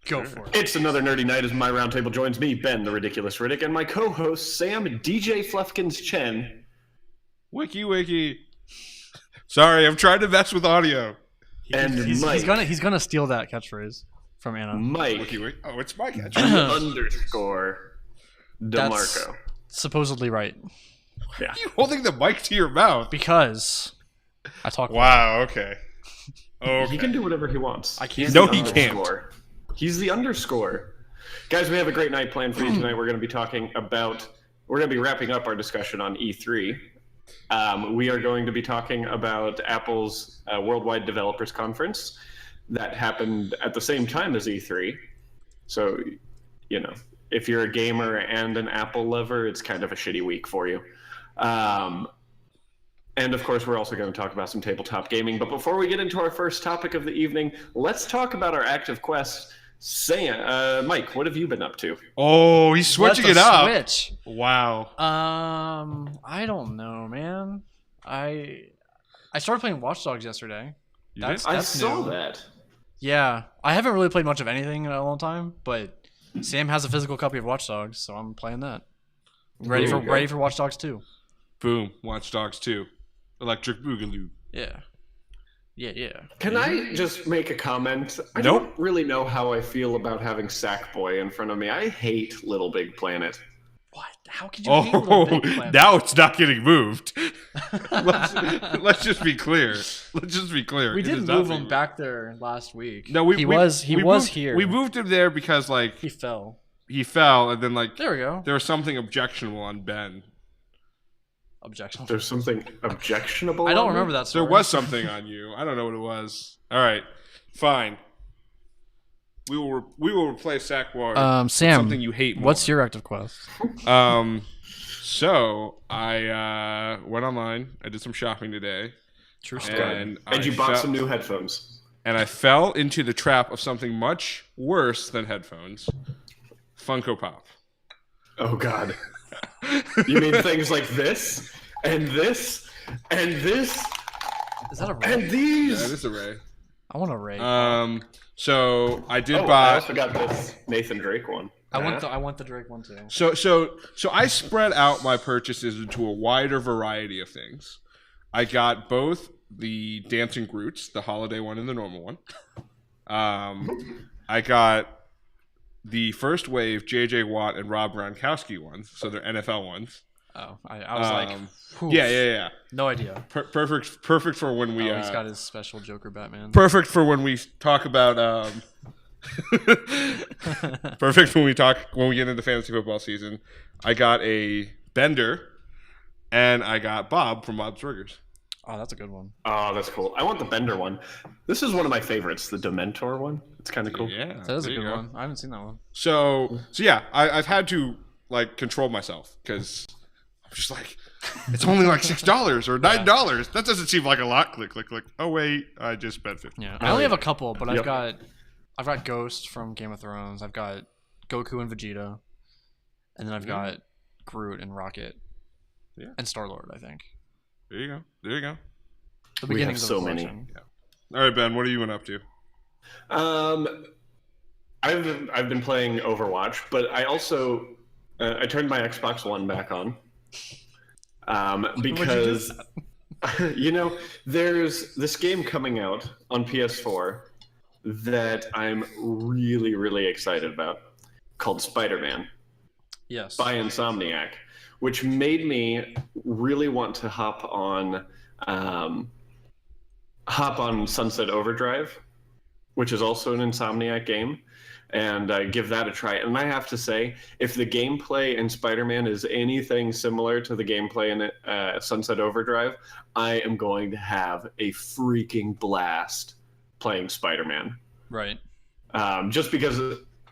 Go for it. It's another nerdy night as my roundtable joins me, Ben, the Ridiculous Riddick, and my co-host, Sam DJ Fluffkins Chen. Wiki. Sorry, I'm trying to mess with audio. And Mike. He's gonna steal that catchphrase from Anna. Mike. Wiki. Oh, it's my catch. underscore DeMarco. That's supposedly right. Yeah. Are you holding the mic to your mouth? Because I talk. Wow, okay. He can do whatever he wants. I can't. No, he can't. He's the underscore. Guys, we have a great night planned for you tonight. We're going to be wrapping up our discussion on E3. We are going to be talking about Apple's Worldwide Developers Conference that happened at the same time as E3. So, if you're a gamer and an Apple lover, it's kind of a shitty week for you. And of course, we're also going to talk about some tabletop gaming. But before we get into our first topic of the evening, let's talk about our active quests. Mike, what have you been up to? Oh, he's switching it up. Switch. Wow. I don't know, man. I started playing Watch Dogs yesterday. That's I saw new. that. Yeah, I haven't really played much of anything in a long time, but Sam has a physical copy of Watch Dogs, so I'm playing that. Ready for Watch Dogs 2. Boom. Watch Dogs 2. Electric Boogaloo. Yeah. Can I just make a comment? I don't really know how I feel about having Sackboy in front of me. I hate Little Big Planet. What? How could you hate Little Big Planet? Now it's not getting moved. let's just be clear. We did move him back there last week. No, he was here. We moved him there because he fell. And then there we go. There was something objectionable on Ben. Objectionable. There's something objectionable. I don't remember that story. There was something on you. I don't know what it was. All right, fine. We will replace Sackboy. Sam, something you hate more. What's your active quest? So I went online. I did some shopping today. True story. And you bought some new headphones. And I fell into the trap of something much worse than headphones. Funko Pop. Oh God. You mean things like this and this and this? Is that a ray? And these? Yeah, it is a ray. I want a ray. So I did I buy. also got this Nathan Drake one. I want the Drake one too. So I spread out my purchases into a wider variety of things. I got both the Dancing Groots, the holiday one and the normal one. I got the first wave J.J. Watt and Rob Gronkowski ones, so they're NFL ones. Oh, I was like, yeah. No idea. Perfect for when we. He's got his special Joker Batman. Perfect for when we talk about. Perfect when we get into fantasy football season. I got a Bender, and I got Bob from Bob's Burgers. Oh, that's a good one. Oh, that's cool. I want the Bender one. This is one of my favorites, the Dementor one. It's kind of cool. Yeah, that is a good one. I haven't seen that one. So yeah, I've had to control myself because I'm just like, it's only like $6 or $9. That doesn't seem like a lot. Click. Oh wait, I just spent $50. Yeah, I only have a couple, but I've got Ghost from Game of Thrones. I've got Goku and Vegeta, and then I've got Groot and Rocket, and Star-Lord. I think. There you go. The beginnings of so the many. Yeah. All right, Ben. What are you been up to? I've been playing Overwatch, but I also I turned my Xbox One back on because there's this game coming out on PS4 that I'm really, really excited about called Spider-Man. Yes. By Insomniac, which made me really want to hop on Sunset Overdrive, which is also an Insomniac game, and give that a try. And I have to say, if the gameplay in Spider-Man is anything similar to the gameplay in Sunset Overdrive, I am going to have a freaking blast playing Spider-Man. Right. Just because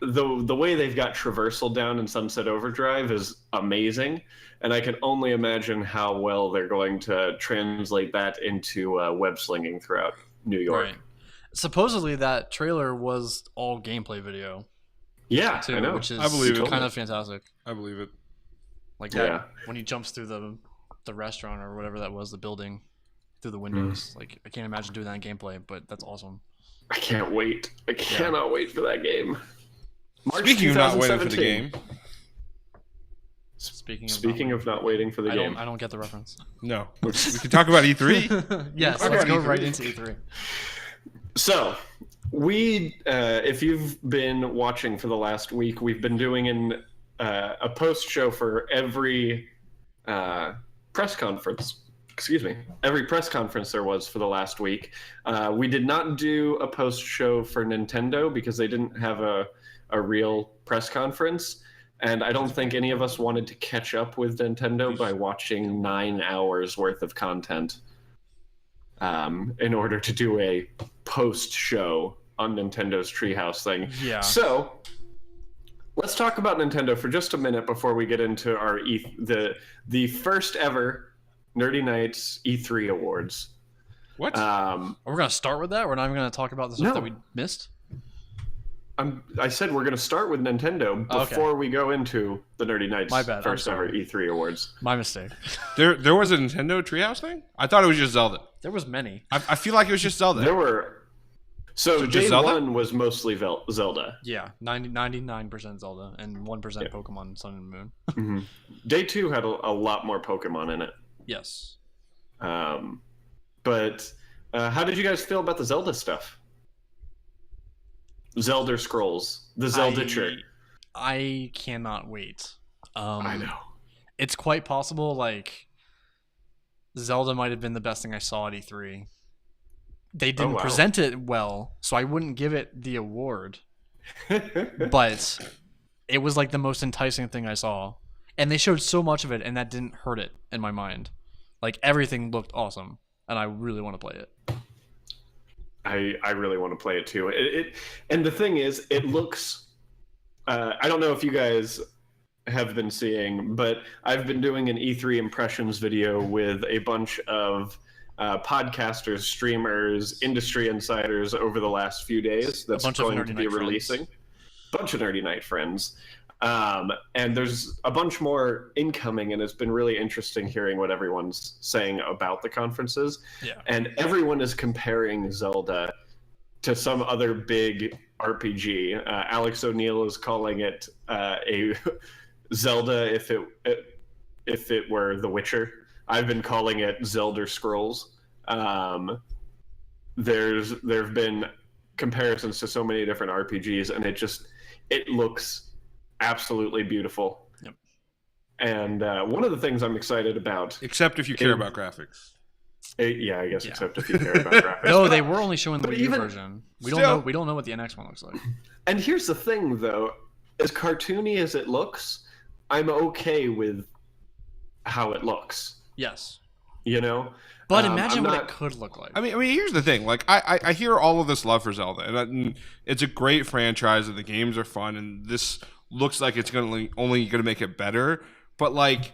the way they've got traversal down in Sunset Overdrive is amazing, and I can only imagine how well they're going to translate that into web slinging throughout New York. Right. Supposedly that trailer was all gameplay video. Yeah, too, I know. Which is I believe it. kind of fantastic. I believe it. Like that when he jumps through the restaurant or whatever that was, the building, through the windows. Like I can't imagine doing that in gameplay, but that's awesome. I can't wait. I cannot wait for that game. March Speaking of not waiting for the 2017. game. Speaking of not waiting for the game. I don't get the reference. No. We can talk about E3. Yes, Talk let's about go E3. right into E3. So, if you've been watching for the last week, we've been doing a post show for every press conference. Excuse me, every press conference there was for the last week. We did not do a post show for Nintendo because they didn't have a real press conference. And I don't think any of us wanted to catch up with Nintendo by watching 9 hours worth of content in order to do a post show on Nintendo's Treehouse thing. Yeah. So let's talk about Nintendo for just a minute before we get into our the first ever Nerdy Nights E3 awards. What? We're gonna start with that. We're not even gonna talk about the stuff that we missed. I said we're going to start with Nintendo before we go into the Nerdy Nights My bad. first ever E3 awards. My mistake. There was a Nintendo Treehouse thing? I thought it was just Zelda. There was many. I feel like it was just Zelda. There were. So just day Zelda? one was mostly Zelda. Yeah, 99% Zelda and 1% Pokemon Sun and Moon. Mm-hmm. Day two had a lot more Pokemon in it. Yes. But how did you guys feel about the Zelda stuff? Zelda Scrolls, the Zelda I cannot wait. I know. It's quite possible, like, Zelda might have been the best thing I saw at E3. They didn't present it well, so I wouldn't give it the award. But it was, like, the most enticing thing I saw. And they showed so much of it, and that didn't hurt it in my mind. Like, everything looked awesome, and I really want to play it. I really want to play it too. And the thing is, it looks. I don't know if you guys have been seeing, but I've been doing an E3 impressions video with a bunch of podcasters, streamers, industry insiders over the last few days. That's going to be releasing. Bunch of Nerdy Night friends. And there's a bunch more incoming, and it's been really interesting hearing what everyone's saying about the conferences. Yeah. And everyone is comparing Zelda to some other big RPG. Alex O'Neill is calling it a Zelda if it were The Witcher. I've been calling it Zelda Scrolls. There have been comparisons to so many different RPGs, and it looks absolutely beautiful. Yep. And one of the things I'm excited about, except if you care about graphics. I guess except if you care about graphics. No, they were only showing the Wii U version. We don't know what the NX one looks like. And here's the thing, though, as cartoony as it looks, I'm okay with how it looks. Yes. You know. But imagine what it could look like. I mean, here's the thing. Like, I hear all of this love for Zelda, and it's a great franchise, and the games are fun, and this looks like it's only going to make it better. But, like,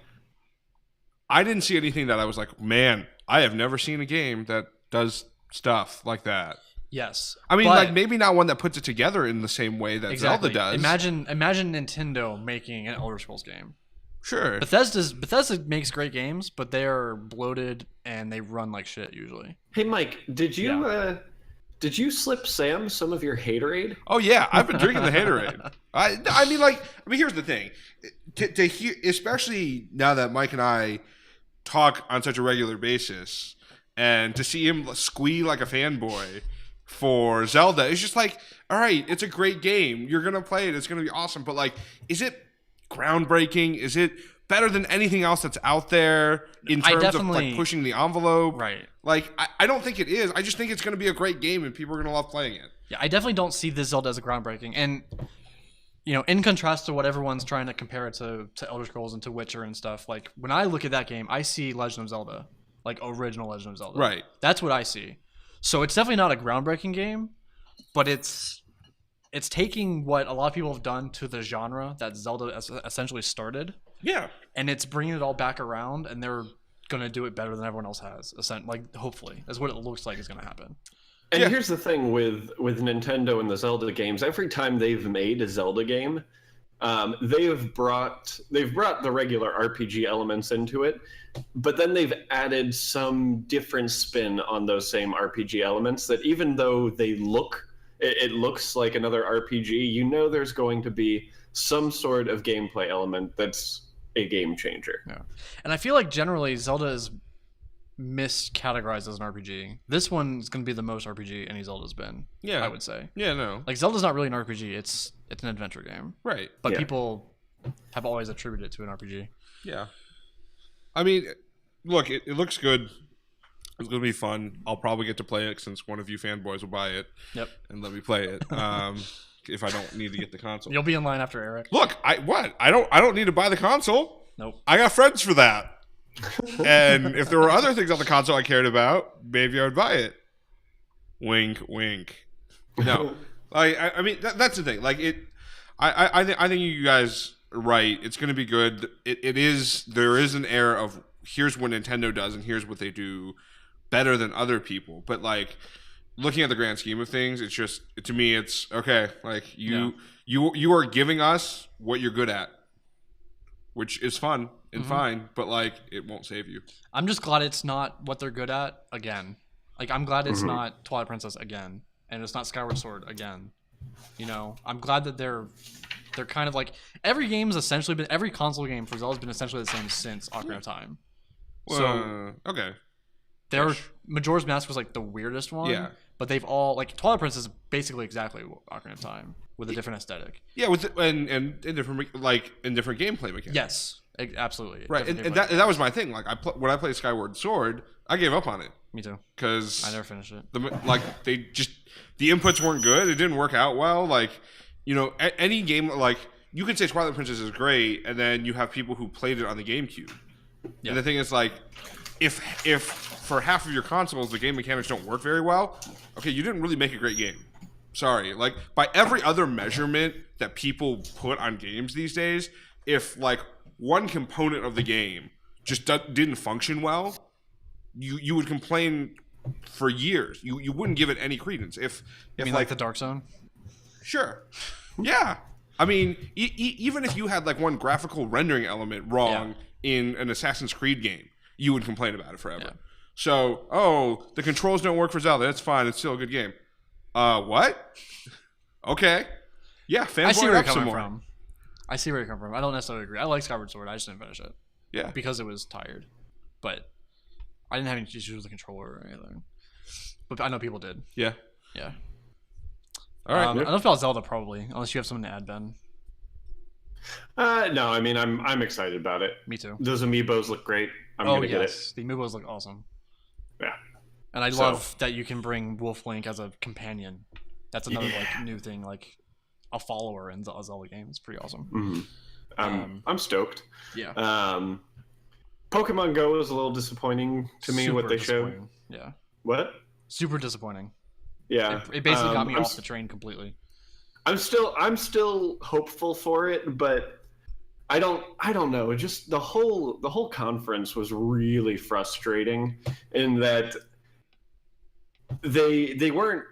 I didn't see anything that I was like, man, I have never seen a game that does stuff like that. Yes. I mean, like, maybe not one that puts it together in the same way that Zelda does. Imagine Nintendo making an Elder Scrolls game. Sure. Bethesda makes great games, but they are bloated and they run like shit usually. Hey, Mike, did you slip Sam some of your haterade? Oh yeah, I've been drinking the haterade. I mean, here's the thing. To hear, especially now that Mike and I talk on such a regular basis, and to see him squee like a fanboy for Zelda, it's just like, all right, it's a great game. You're gonna play it. It's gonna be awesome. But like, is it groundbreaking? Is it better than anything else that's out there in terms of like pushing the envelope? Right. Like, I don't think it is. I just think it's going to be a great game and people are going to love playing it. Yeah, I definitely don't see this Zelda as a groundbreaking. And, you know, in contrast to what everyone's trying to compare it to Elder Scrolls and to Witcher and stuff, like, when I look at that game, I see Legend of Zelda. Like, original Legend of Zelda. Right. That's what I see. So it's definitely not a groundbreaking game, but it's taking what a lot of people have done to the genre that Zelda essentially started. Yeah. And it's bringing it all back around, and they're going to do it better than everyone else has. Like, hopefully. That's what it looks like is going to happen. And here's the thing with Nintendo and the Zelda games. Every time they've made a Zelda game, they've brought the regular RPG elements into it, but then they've added some different spin on those same RPG elements that even though they look it looks like another RPG, you know there's going to be some sort of gameplay element that's a game changer. Yeah. And I feel like generally Zelda is miscategorized as an RPG. This one's going to be the most RPG any Zelda's been. Yeah, I would say. Yeah, no. Like Zelda's not really an RPG. It's an adventure game. Right. But people have always attributed it to an RPG. Yeah. I mean, look, it looks good. It's going to be fun. I'll probably get to play it since one of you fanboys will buy it. Yep. And let me play it. If I don't need to get the console. You'll be in line after Eric. Look, I don't need to buy the console. Nope. I got friends for that. And if there were other things on the console I cared about, maybe I would buy it. Wink, wink. No. I mean, that's the thing. Like, I think you guys are right. It's going to be good. There is an air of here's what Nintendo does and here's what they do better than other people. But, like, looking at the grand scheme of things, it's just, to me, it's okay. Like, you are giving us what you're good at, which is fun and fine, but, like, it won't save you. I'm just glad it's not what they're good at again. Like, I'm glad it's not Twilight Princess again, and it's not Skyward Sword again. You know, I'm glad that they're kind of like, every game's essentially been, every console game for Zelda's been essentially the same since Ocarina of Time. So okay. Majora's Mask was like the weirdest one. Yeah. But they've all, like, Twilight Princess is basically exactly Ocarina of Time with a different aesthetic. Yeah, and in different, like, in different gameplay mechanics. Yes, absolutely. Right, and that was my thing. Like, when I played Skyward Sword, I gave up on it. Me too. Because I never finished it. The inputs weren't good. It didn't work out well. Like, you know, any game, like, you could say Twilight Princess is great, and then you have people who played it on the GameCube. Yep. And the thing is, like, if for half of your consoles the game mechanics don't work very well, okay, you didn't really make a great game. Sorry. Like, by every other measurement that people put on games these days, if, like, one component of the game just didn't function well, you would complain for years. You wouldn't give it any credence. If you mean like the Dark Zone? Sure. Yeah. I mean, even if you had, like, one graphical rendering element wrong in an Assassin's Creed game, you would complain about it forever. Yeah. So, the controls don't work for Zelda. That's fine. It's still a good game. What? Okay. Yeah, I see where you're coming from. I see where you're coming from. I don't necessarily agree. I like Skyward Sword. I just didn't finish it. Yeah. Because it was tired. But I didn't have any issues with the controller or anything. But I know people did. Yeah. Yeah. All right. I don't know about Zelda, probably, unless you have something to add, Ben. No, I mean, I'm excited about it. Me too. Those amiibos look great. I'm gonna get it. The amiibos look awesome. Yeah. And I love that you can bring Wolf Link as a companion. That's another like new thing, like a follower in a Zelda game. It's pretty awesome. Mm-hmm. I'm stoked. Yeah. Pokemon Go is a little disappointing to me, what they showed. Yeah. What? Super disappointing. Yeah. It basically got me off the train completely. I'm still hopeful for it, but I don't know. Just the whole conference was really frustrating in that they weren't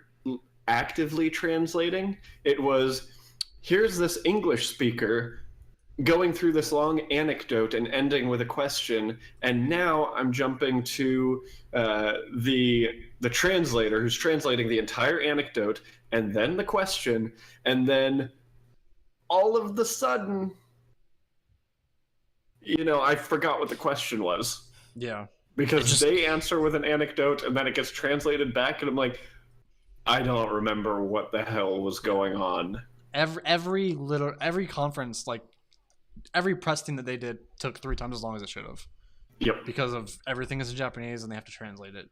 actively translating. It was, here's this English speaker going through this long anecdote and ending with a question, and now I'm jumping to the translator who's translating the entire anecdote and then the question, and then all of the sudden, you know, I forgot what the question was. Yeah. Because they answer with an anecdote and then it gets translated back, and I'm like, I don't remember what the hell was going on. Every conference, like every press thing that they did took 3 times as long as it should have. Yep. Because of everything is in Japanese and they have to translate it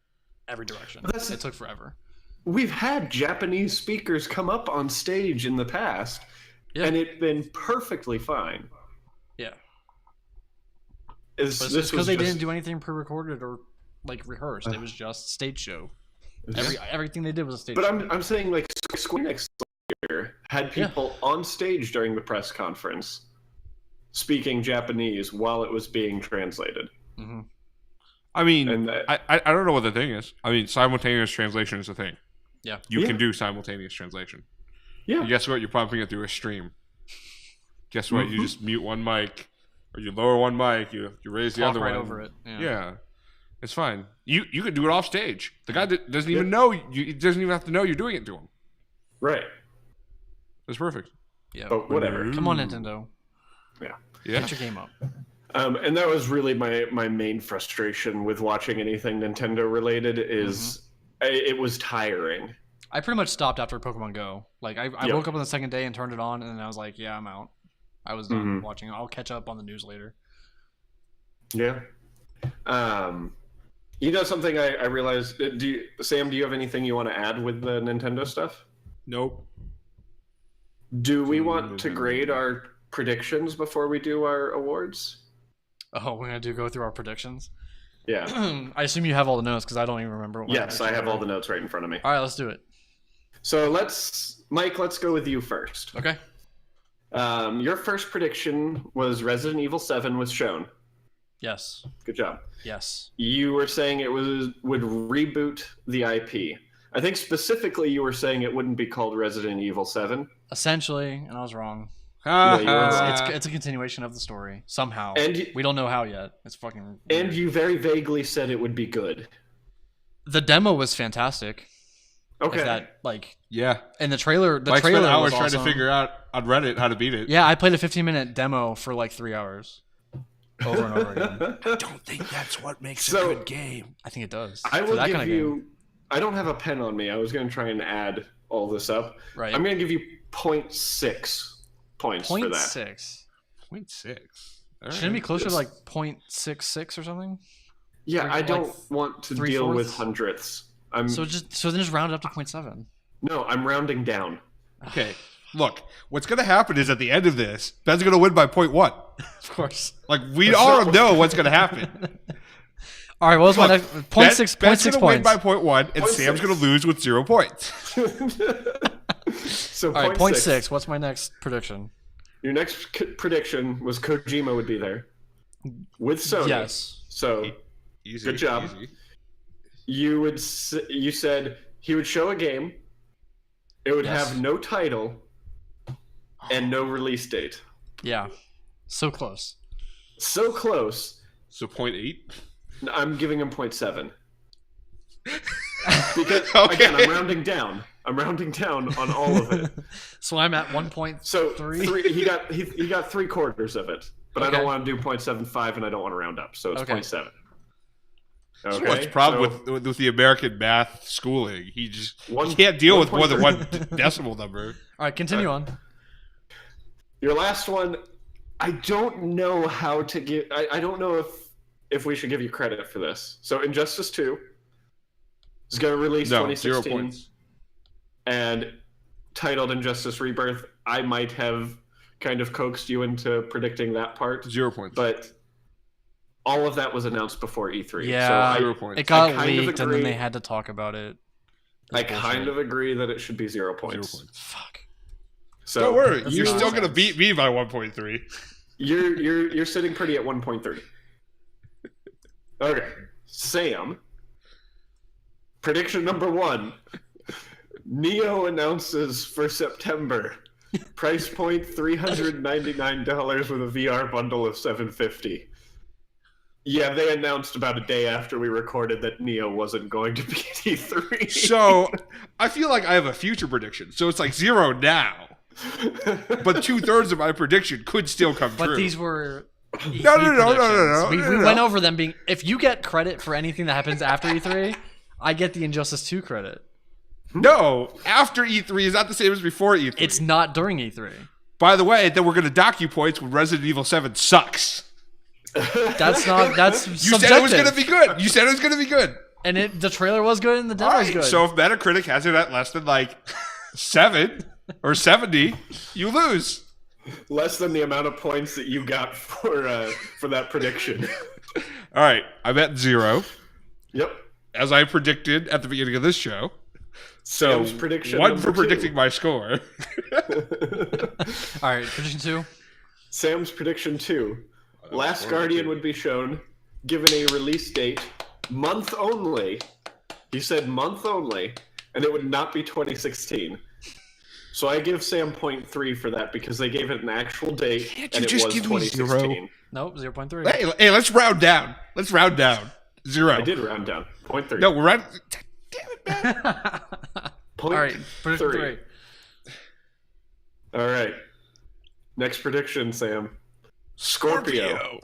every direction. It took forever. We've had Japanese speakers come up on stage in the past, and it's been perfectly fine. Yeah. It's because they didn't do anything pre-recorded or like rehearsed. It was just stage show. Everything they did was a stage show. But I'm saying, like, Square Enix had people on stage during the press conference speaking Japanese while it was being translated. Mm-hmm. I mean, I don't know what the thing is. I mean, simultaneous translation is a thing. Yeah. You can do simultaneous translation. Yeah. And guess what? You're pumping it through a stream. Guess what? You just mute one mic, or you lower one mic, you raise the other one. Over it. Yeah. It's fine. You could do it off stage. The guy doesn't even know. He doesn't even have to know you're doing it to him. Right. That's perfect. Yeah. But whatever. Come on, Nintendo. Yeah. Get your game up. And that was really my main frustration with watching anything Nintendo related is it was tiring. I pretty much stopped after Pokemon Go. Like I woke up on the second day and turned it on, and then I was like, yeah, I'm out. I was done watching. I'll catch up on the news later. Yeah. You know something I realized? Sam, do you have anything you want to add with the Nintendo stuff? Nope. Do we want to grade our predictions before we do our awards? Oh, we're gonna go through our predictions. Yeah. I assume you have all the notes because I don't even remember. Yes, I have all the notes right in front of me. All right, let's do it. So Mike, let's go with you first. Okay. Your first prediction was Resident Evil 7 was shown. Yes. Good job. Yes. You were saying it would reboot the IP. I think specifically you were saying it wouldn't be called Resident Evil 7. Essentially, and I was wrong. It's a continuation of the story somehow. And we don't know how yet. It's fucking weird. And you very vaguely said it would be good. The demo was fantastic. Okay. Yeah. And the trailer. Mike spent hours was awesome. trying to figure out on Reddit how to beat it. Yeah, I played a 15-minute demo for like 3 hours, over and over again. I don't think that's what makes a good game. I think it does. I will give you. I don't have a pen on me. I was going to try and add all this up. Right. I'm going to give you 0.6 points for that. 0.6. 0.6. Shouldn't it be closer to like 0.66 or something? Yeah, I don't want to deal with hundredths. So then just round it up to 0.7. No, I'm rounding down. Okay. Look, what's going to happen is at the end of this, Ben's going to win by 0.1. Of course. Like, we all know what's going to happen. All right, what's my next? 0.6 Ben's going to win points. by 0.1, and Sam's going to lose with 0 points. So all right, 0.6. What's my next prediction? Your next prediction was Kojima would be there with Sony. Yes. So easy, good job. Easy. You said he would show a game. It would have no title and no release date. Yeah. So close. So close. So 0.8? I'm giving him 0.7. Because Okay. again, I'm rounding down. I'm rounding down on all of it. So I'm at 1.3. So he got 3/4 of it, but I don't want to do 0.75, and I don't want to round up, so it's 0.7. Okay. What's the problem with the American math schooling? He can't deal with more than one decimal number. All right, continue on. Your last one, I don't know how to give. I don't know if we should give you credit for this. So Injustice 2 is going to release 2016. 0 points. And titled Injustice Rebirth. I might have kind of coaxed you into predicting that part. 0 points. But all of that was announced before E3. Yeah, so 0 points. It got leaked, and then they had to talk about it. I kind of agree that it should be 0 points. 0 points. Fuck. So don't worry, you're still going to beat me by 1.3. You're sitting pretty at 1.3. Okay, Sam. Prediction number 1. Neo announces for September. Price point $399 with a VR bundle of $750. Yeah, they announced about a day after we recorded that Neo wasn't going to be at E3. So I feel like I have a future prediction. So it's like 0 now. But 2/3 of my prediction could still come true. But these were No. We went over them being. If you get credit for anything that happens after E3, I get the Injustice 2 credit. No, after E3 is not the same as before E3. It's not during E3. By the way, then we're going to dock you points when Resident Evil 7 sucks. That's not. That's You subjective. said it was going to be good. You said it was going to be good. And the trailer was good and the demo was good. So if Metacritic has it at less than like 7 or 70, you lose. Less than the amount of points that you got for that prediction. All right, I'm at 0. Yep. As I predicted at the beginning of this show. So Sam's prediction 1 for number 2. predicting my score. All right, prediction 2. Sam's prediction 2. Last Guardian would be shown, given a release date, month only. He said month only, and it would not be 2016. So I give Sam 0.3 for that because they gave it an actual date, Can't and you it just was give me 2016. 0? Nope, 0.3. Hey, let's round down. 0. I did round down. 0.3. No, we're round. Damn it, man. All right, prediction 3. All right. Next prediction, Sam. Scorpio.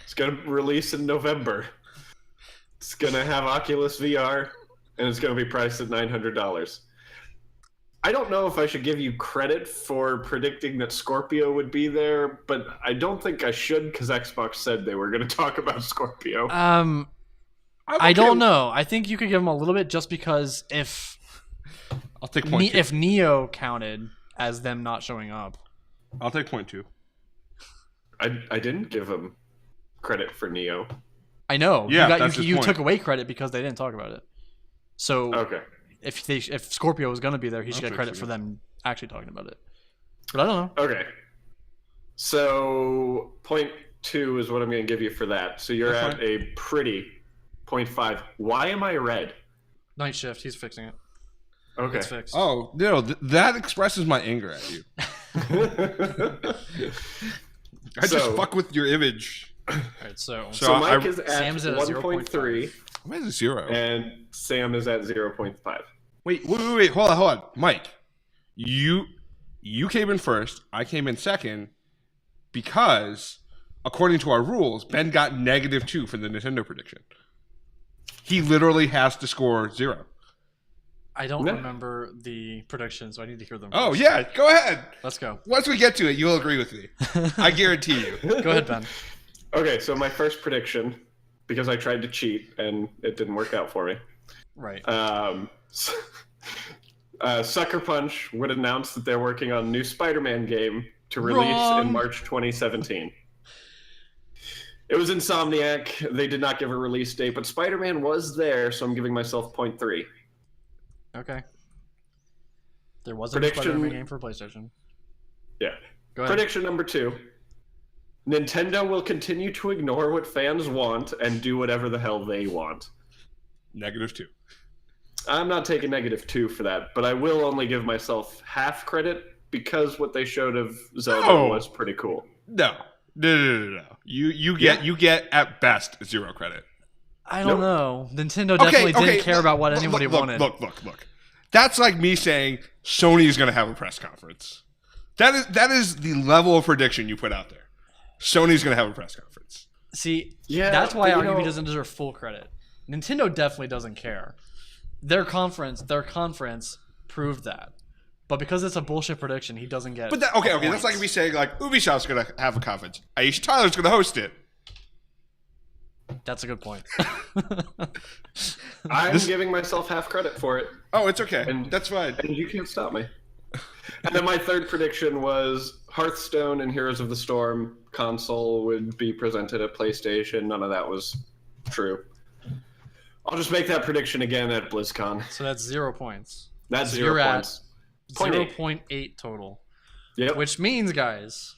It's going to release in November. It's going to have Oculus VR, and it's going to be priced at $900. I don't know if I should give you credit for predicting that Scorpio would be there, but I don't think I should because Xbox said they were going to talk about Scorpio. I don't know. I think you could give them a little bit just because if I'll take point if Neo counted as them not showing up. I'll take point 2. I didn't give them credit for Neo. I know. Yeah, you took away credit because they didn't talk about it. So okay. If Scorpio was going to be there, he should get credit for them actually talking about it. But I don't know. Okay. So, point 2 is what I'm going to give you for that. So you're at a pretty 0.5. Why am I red? Night shift. He's fixing it. Okay. It's fixed. Oh, no, that expresses my anger at you. I just fuck with your image. All right, so Mike is at Sam's at 1.3. I'm at 0. And Sam is at 0.5. Wait. Hold on. Mike, you came in first. I came in second because, according to our rules, Ben got -2 for the Nintendo prediction. He literally has to score 0. I don't remember the predictions, so I need to hear them Oh, first. yeah. Go ahead. Let's go. Once we get to it, you'll agree with me. I guarantee you. Go ahead, Ben. Okay, so my first prediction, because I tried to cheat and it didn't work out for me. Right. Sucker Punch would announce that they're working on a new Spider-Man game to release in March 2017. It was Insomniac. They did not give a release date, but Spider-Man was there, so I'm giving myself 0.3. Okay. There wasn't a Spider-Man game for PlayStation. Yeah. Go ahead. Prediction number 2. Nintendo will continue to ignore what fans want and do whatever the hell they want. -2. I'm not taking -2 for that, but I will only give myself half credit because what they showed of Zelda was pretty cool. No. You get at best 0 credit. I don't know. Nintendo definitely didn't care about what anybody wanted. Look. That's like me saying Sony's going to have a press conference. That is the level of prediction you put out there. Sony's going to have a press conference. See, that's why RGB doesn't deserve full credit. Nintendo definitely doesn't care. Their conference proved that. But because it's a bullshit prediction, he doesn't get. But that's like me saying like Ubisoft's going to have a conference. Aisha Tyler's going to host it. That's a good point. I'm giving myself half credit for it. Oh, it's okay. That's fine. And you can't stop me. And then my third prediction was Hearthstone and Heroes of the Storm console would be presented at PlayStation. None of that was true. I'll just make that prediction again at BlizzCon. So that's 0 points. That's 0 points. 0.8 total. Yep. Which means, guys,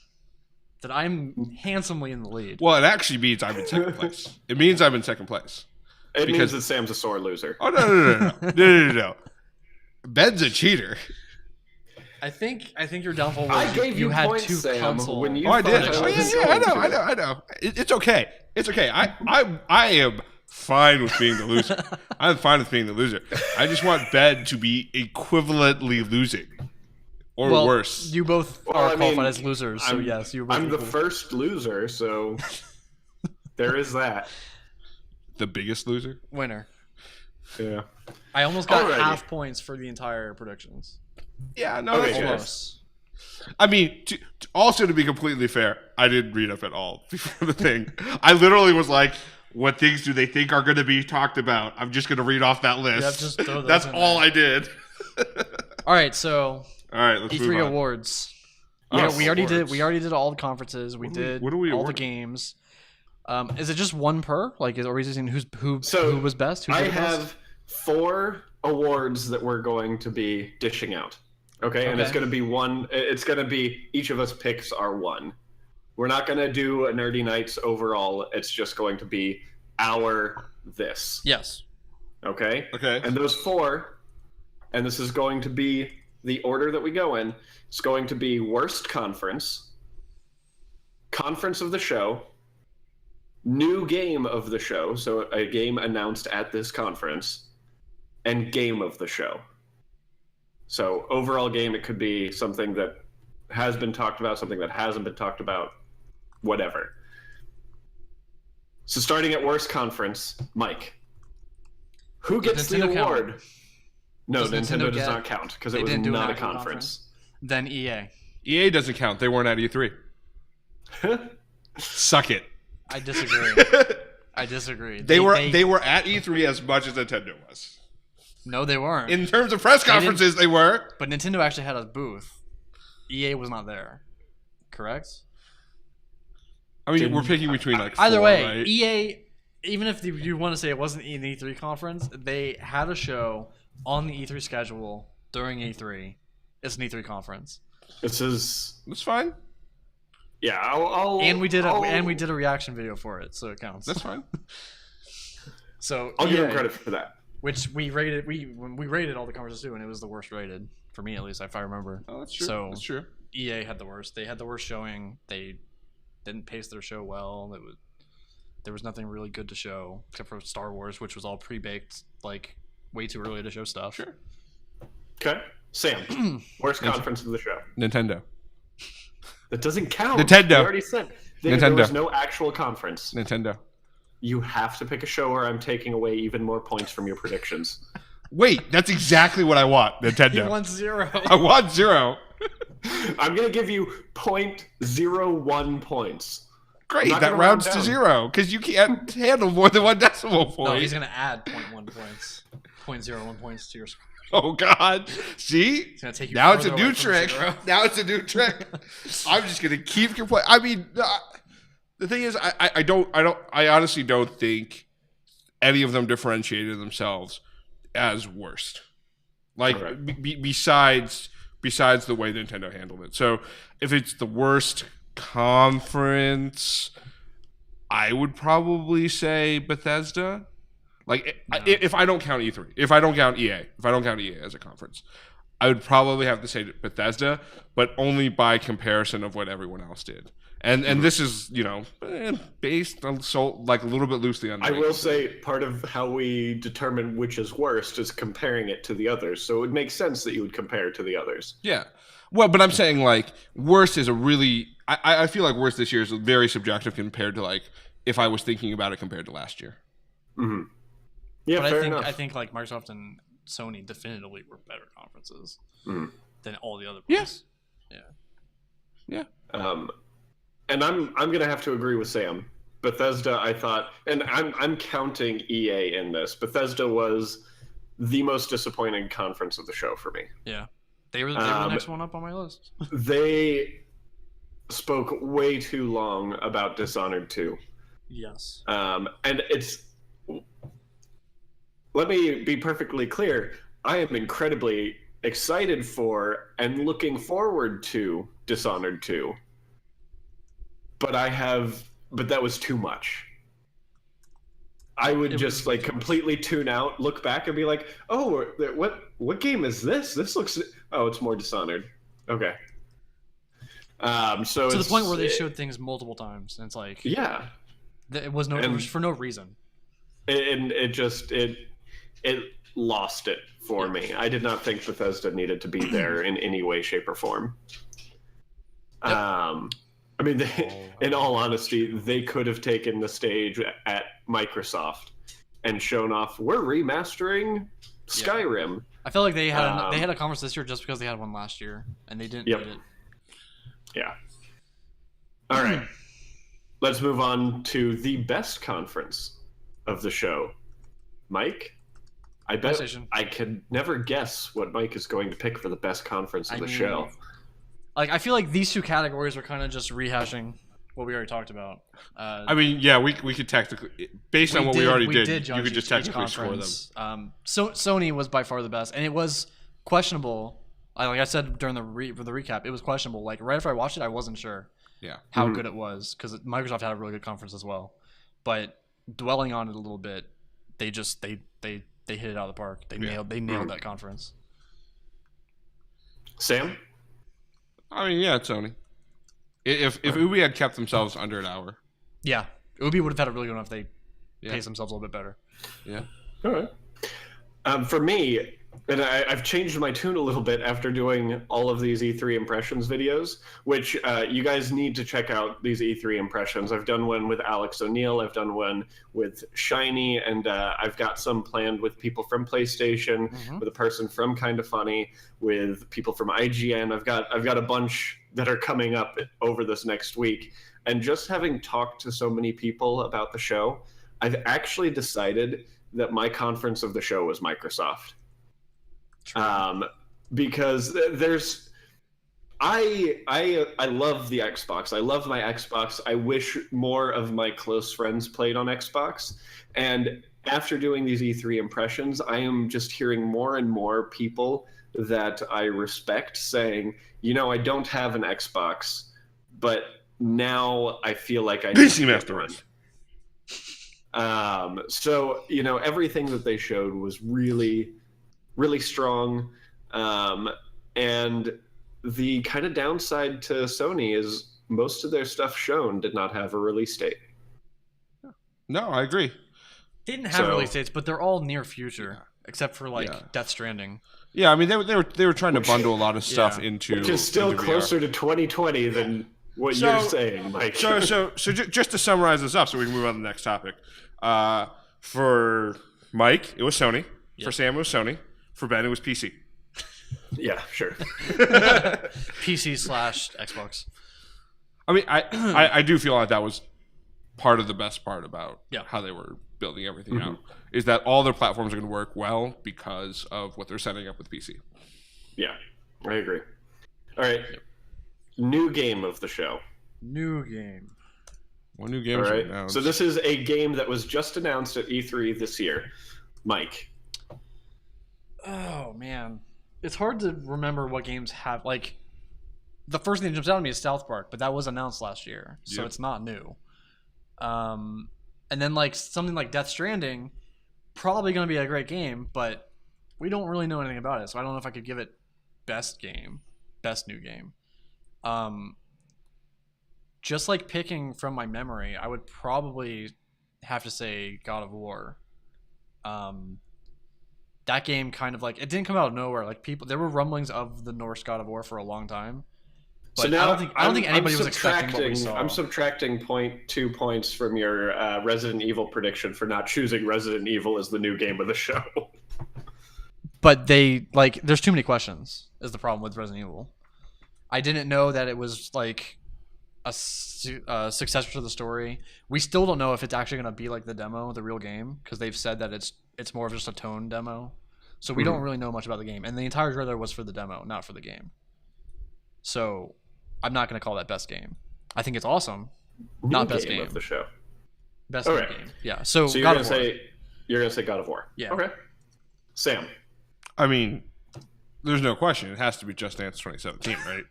that I'm handsomely in the lead. Well, it actually means I'm in second place. It means I'm in second place. It means that Sam's a sore loser. Oh, no. Ben's a cheater. I think your downfall was I gave you had points, 2 Sam, console. when you I did. I know. It's okay. I am fine with being the loser. I'm fine with being the loser. I just want Ben to be equivalently losing. Or worse. You both are qualified as losers, so yes, you both. I'm the first loser, so there is that. The biggest loser? Winner. Yeah. I almost got half points for the entire predictions. Yeah, no, that's almost. I mean, also to be completely fair, I didn't read up at all before the thing. I literally was like, what things do they think are going to be talked about? I'm just going to read off that list. That's all I did. All right, so let's E3 move on. awards. Yes, we already did all the conferences. We did all the awarding? games. Is it just one per? Like, are we seeing who was best? Who I did the best? have 4 awards that we're going to be dishing out. Okay, and it's going to be one. It's going to be each of us picks our one. We're not going to do a Nerdy Nights overall. It's just going to be our this. Yes. Okay? Okay. And those 4, and this is going to be the order that we go in, it's going to be worst conference, conference of the show, new game of the show, so a game announced at this conference, and game of the show. So overall game, it could be something that has been talked about, something that hasn't been talked about, whatever. So starting at worst conference, Mike, who gets the award? Count? No, Nintendo does not count because it was not a conference. Then EA. EA doesn't count. They weren't at E3. Suck it. I disagree. I disagree. They were at E3 as much as Nintendo was. No, they weren't. In terms of press conferences, they were. But Nintendo actually had a booth. EA was not there. Correct? I mean, we're picking between like either four, way, right? EA, even if you want to say it wasn't an E3 conference, they had a show on the E3 schedule during E3. It's an E3 conference. That's fine. Yeah, and we did a reaction video for it, so it counts. That's fine. So I'll give them credit for that. Which we rated all the conferences too, and it was the worst rated for me, at least if I remember. Oh, that's true. So that's true. EA had the worst. They had the worst showing. They didn't pace their show well. There was nothing really good to show except for Star Wars, which was all pre-baked, like way too early to show stuff. Sure. Okay, Sam, worst conference of the show. Nintendo. That doesn't count. Nintendo. You already said there was no actual conference. Nintendo. You have to pick a show or I'm taking away even more points from your predictions. Wait, that's exactly what I want. Nintendo. You want 0. I want 0. I'm going to give you 0.01 points. Great, that rounds to 0 because you can't handle more than 1 decimal point. No, he's going to add 0.1 points. 0.01 points to your score. Oh God! See, it's gonna take you now it's a new trick. Now it's a new trick. I'm just gonna keep complaining. I mean, the thing is, I honestly don't think any of them differentiated themselves as worst. Like right. Besides the way Nintendo handled it. So if it's the worst conference, I would probably say Bethesda. Like, no. If I don't count E3, if I don't count EA as a conference, I would probably have to say Bethesda, but only by comparison of what everyone else did. And this is, based on like a little bit loosely on. I will say part of how we determine which is worst is comparing it to the others. So it would make sense that you would compare it to the others. Yeah. Well, but I'm saying like worst is a really. I feel like worst this year is very subjective compared to like if I was thinking about it compared to last year. Mm-hmm. Yeah, but fair enough. I think like Microsoft and Sony definitively were better conferences than all the other ones. Yeah. And I'm gonna have to agree with Sam. Bethesda, I thought, and I'm counting EA in this. Bethesda was the most disappointing conference of the show for me. Yeah, they were the next one up on my list. They spoke way too long about Dishonored 2. Yes. And it's. Let me be perfectly clear. I am incredibly excited for and looking forward to Dishonored 2. But that was too much. I would just like completely tune out, look back and be like, "Oh, what game is this? This looks it's more Dishonored." Okay. So to the point where they showed things multiple times and it's like it was for no reason. And it lost it for me. I did not think Bethesda needed to be there in any way, shape, or form. Yep. I mean, in all honesty, they could have taken the stage at Microsoft and shown off, we're remastering Skyrim. Yeah. I feel like they had a conference this year just because they had one last year, and they didn't need it. Yeah. All right. Let's move on to the best conference of the show. Mike? I bet I can never guess what Mike is going to pick for the best conference of the show. Like, I feel like these two categories are kind of just rehashing what we already talked about. I mean, yeah, we could technically, based on what we already did, you could just technically score them. So Sony was by far the best, and it was questionable. Like I said during the recap, it was questionable. Like right after I watched it, I wasn't sure how good it was because Microsoft had a really good conference as well. But dwelling on it a little bit, they hit it out of the park. They nailed that conference. Sam? I mean, yeah, it's Sony. If Ubi had kept themselves under an hour. Yeah. Ubi would have had a really good one if they paced themselves a little bit better. Yeah. All right. For me, And I've changed my tune a little bit after doing all of these E3 impressions videos, which you guys need to check out these E3 impressions. I've done one with Alex O'Neill, I've done one with Shiny, and I've got some planned with people from PlayStation, with a person from Kinda Funny, with people from IGN. I've got a bunch that are coming up over this next week. And just having talked to so many people about the show, I've actually decided that my conference of the show was Microsoft. Because I love the Xbox. I love my Xbox. I wish more of my close friends played on Xbox. And after doing these E3 impressions, I am just hearing more and more people that I respect saying, I don't have an Xbox, but now I feel like I PC Master Race. So, everything that they showed was really, really strong. And the kind of downside to Sony is most of their stuff shown did not have a release date. No, I agree. Didn't have release dates, but they're all near future, except for Death Stranding. Yeah, I mean they were trying to bundle a lot of stuff into, which is still closer to 2020 than what you're saying, Mike. So just to summarize this up, so we can move on to the next topic. For Mike, it was Sony. Yep. For Sam, it was Sony. For Ben, it was PC. Yeah, sure. PC/Xbox. I mean, I do feel like that was part of the best part about how they were building everything out, is that all their platforms are going to work well because of what they're setting up with PC. Yeah, I agree. All right. Yep. New game of the show. New game. One new game. All right. So this is a game that was just announced at E3 this year. Mike. Oh, man. It's hard to remember what games have, the first thing that jumps out at me is South Park, but that was announced last year, so it's not new. And then, something like Death Stranding, probably going to be a great game, but we don't really know anything about it, so I don't know if I could give it best new game. Just picking from my memory, I would probably have to say God of War. That game kind of it didn't come out of nowhere. There were rumblings of the Norse God of War for a long time. But so now I don't think anybody was expecting what we saw. I'm subtracting 0.2 points from your Resident Evil prediction for not choosing Resident Evil as the new game of the show. But they there's too many questions is the problem with Resident Evil. I didn't know that it was a successor to the story. We still don't know if it's actually going to be the demo, the real game, because they've said that it's more of just a tone demo. So we don't really know much about the game. And the entire trailer was for the demo, not for the game. So I'm not going to call that best game. I think it's awesome. Not best game of the show. Best game. Yeah. So you're going to say God of War. Yeah. Okay. Sam. I mean, there's no question. It has to be Just Dance 2017, right?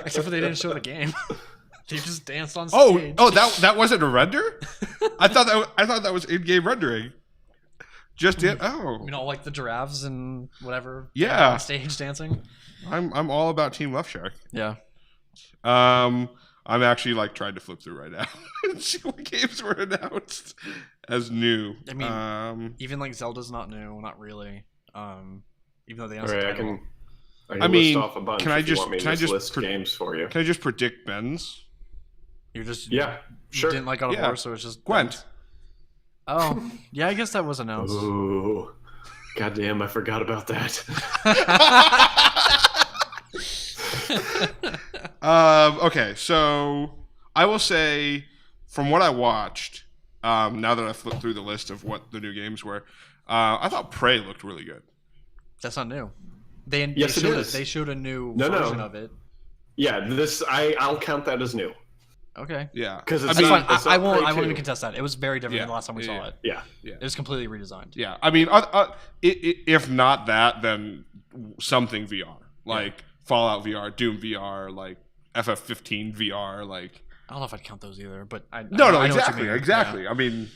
Except for they didn't show the game. They just danced on stage. Oh, that wasn't a render? I thought that was in-game rendering. Just did. Oh, the giraffes and whatever. Yeah, on stage dancing. I'm all about Team Love Shack. Yeah. I'm actually trying to flip through right now and see what games were announced as new. I mean, even Zelda's not new, not really. Even though they announced the title. I mean, list off a bunch can I just list games for you? Can I just predict Ben's? You're just sure. You didn't like God of War, so it's just Gwent. Oh, yeah, I guess that was announced. Ooh, goddamn! I forgot about that. Okay, so I will say, from what I watched, now that I flipped through the list of what the new games were, I thought Prey looked really good. That's not new. They showed a new version of it. Yeah, I'll count that as new. Okay. Yeah, because I won't even contest that. It was very different than the last time we saw it. Yeah, it was completely redesigned. Yeah, I mean, if not that, then something VR, Fallout VR, Doom VR, FF15 VR, I don't know if I'd count those either, but I exactly. Yeah. I mean,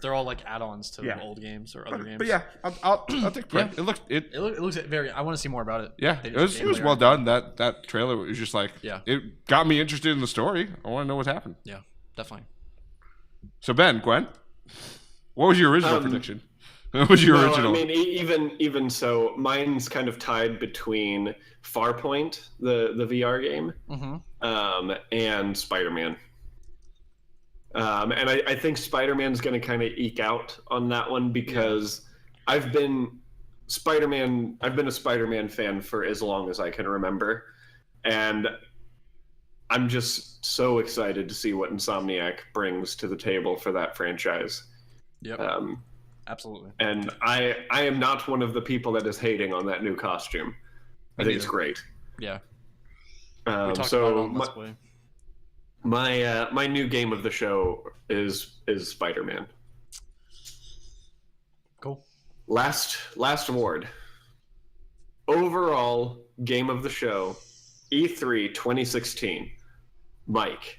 they're all add-ons to old games or other games. But yeah, I'll take Prey. Yeah. It looks very. I want to see more about it. Yeah, it was well done. That trailer was just it got me interested in the story. I want to know what's happened. Yeah, definitely. So Ben, Gwen, what was your original prediction? What was your No, original? I mean, even so, mine's kind of tied between Farpoint, the VR game, and Spider-Man. And I think Spider-Man's going to kind of eke out on that one because I've been a Spider-Man fan for as long as I can remember, and I'm just so excited to see what Insomniac brings to the table for that franchise. Yep. Absolutely. And I am not one of the people that is hating on that new costume. I think it's great. Yeah. We talked about it on Let's Play. My new game of the show is Spider-Man. Cool. Last award. Overall game of the show, E3 2016. Mike.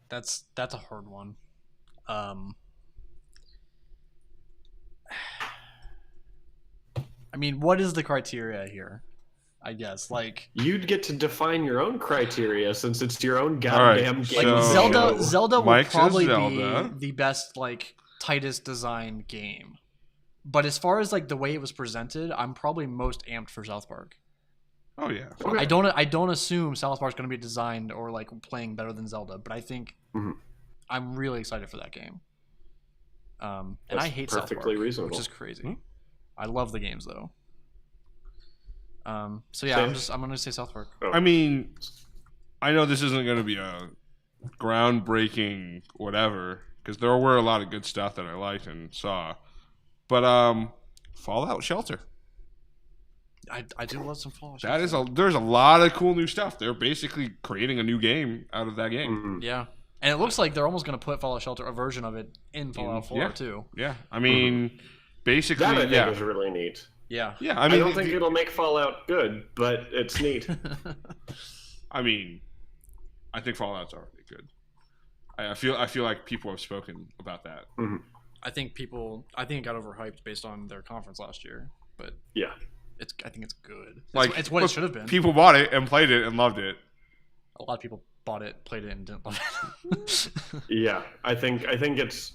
That's a hard one. I mean, what is the criteria here? I guess you'd get to define your own criteria since it's your own goddamn game. Like Zelda will probably Zelda. be the best tightest designed game. But as far as the way it was presented, I'm probably most amped for South Park. Oh yeah. Okay. I don't assume South Park's going to be designed or playing better than Zelda, but I think I'm really excited for that game. And I hate South Park, reasonable. which is crazy. I love the games though. So yeah, I'm gonna say South Park. I mean, I know this isn't going to be a groundbreaking whatever because there were a lot of good stuff that I liked and saw, but Fallout Shelter. I do love some Fallout. There's a lot of cool new stuff. They're basically creating a new game out of that game. Yeah, and it looks like they're almost gonna put Fallout Shelter, a version of it, in Fallout 4 too. Yeah, I mean, basically, that I think is really neat. Yeah. Yeah, I don't think it'll make Fallout good, but it's neat. I mean, I think Fallout's already good. I feel like people have spoken about that. Mm-hmm. I think it got overhyped based on their conference last year, but yeah, I think it's good. It's what it should have been. People bought it and played it and loved it. A lot of people bought it, played it, and didn't love it. Yeah, I think it's.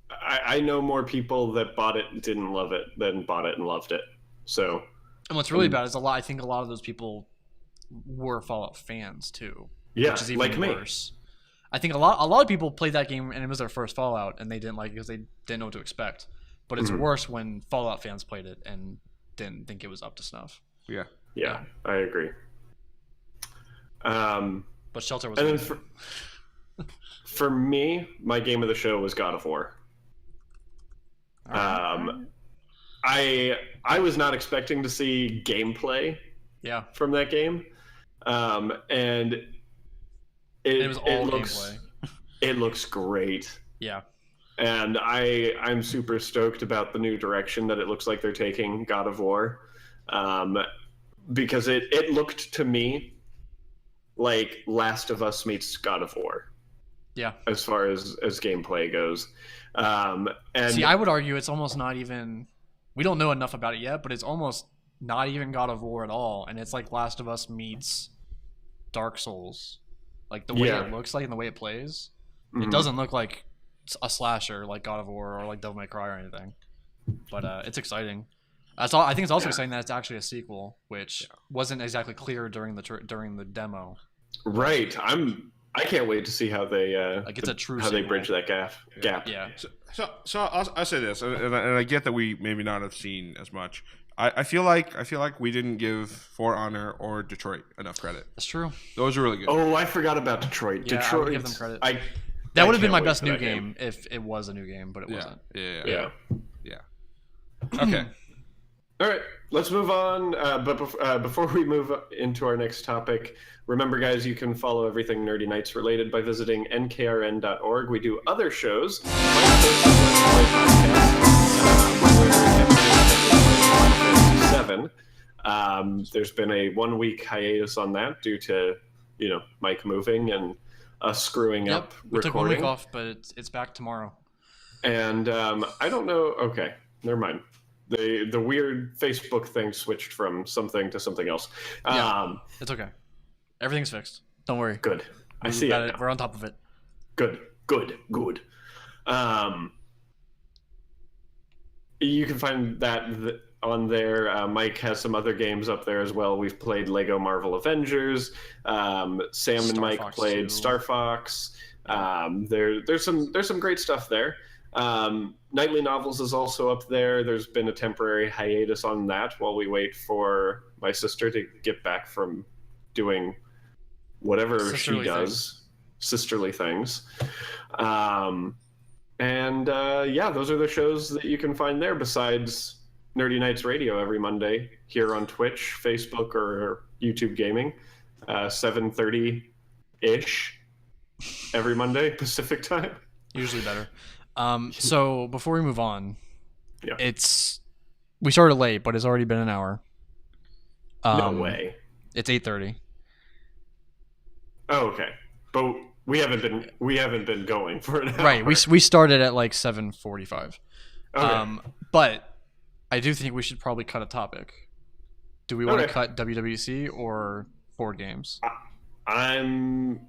I know more people that bought it and didn't love it than bought it and loved it. So, and what's really bad is I think a lot of those people were Fallout fans too. Yeah, which is even like worse. Me. I think a lot of people played that game and it was their first Fallout and they didn't like it because they didn't know what to expect. But it's worse when Fallout fans played it and didn't think it was up to snuff. Yeah, I agree. But Shelter was. And then for me, my game of the show was God of War. I was not expecting to see gameplay from that game, and it was all gameplay. It looks great. Yeah, and I'm super stoked about the new direction that it looks like they're taking God of War, because it looked to me like Last of Us meets God of War. Yeah, as far as gameplay goes. And see, I would argue it's almost not even. We don't know enough about it yet, but it's almost not even God of War at all, and it's like Last of Us meets Dark Souls, like the way it looks like and the way it plays. It doesn't look like a slasher like God of War or like Devil May Cry or anything, but it's exciting. I think it's also exciting that it's actually a sequel, which wasn't exactly clear during the demo. Right, I can't wait to see how they it's a true how sequel. they bridge that gap. Yeah. So I'll say this, and I get that we maybe not have seen as much. I feel like we didn't give For Honor or Detroit enough credit. That's true. Those are really good. Oh, I forgot about Detroit. Yeah, Detroit. I would give them credit. That would have been my best new game if it was a new game, but it wasn't. Yeah. Okay. All right, let's move on. But before we move into our next topic, remember, guys, you can follow everything Nerdy Nights related by visiting nkrn.org. We do other shows. There's been a 1 week hiatus on that due to Mike moving and us screwing up recording. We took 1 week off, but it's back tomorrow. And I don't know. Okay, never mind. The weird Facebook thing switched from something to something else. It's okay. Everything's fixed. Don't worry. Good. I see it. We're on top of it. Good. You can find that on there. Mike has some other games up there as well. We've played Lego Marvel Avengers. Sam and Mike played Star Fox. There's some great stuff there. Nightly Novels is also up there. There's been a temporary hiatus on that while we wait for my sister to get back from doing whatever she does, sisterly things. Those are the shows that you can find there besides Nerdy Nights Radio every Monday here on Twitch, Facebook, or YouTube Gaming, 7:30-ish every Monday Pacific time. Usually better. So before we move on, we started late, but it's already been an hour. No way. It's 8:30. Oh, okay. But we haven't been going for an hour. Right. We started at like 7:45. Okay. But I do think we should probably cut a topic. Do we want to cut WWDC or board games? I'm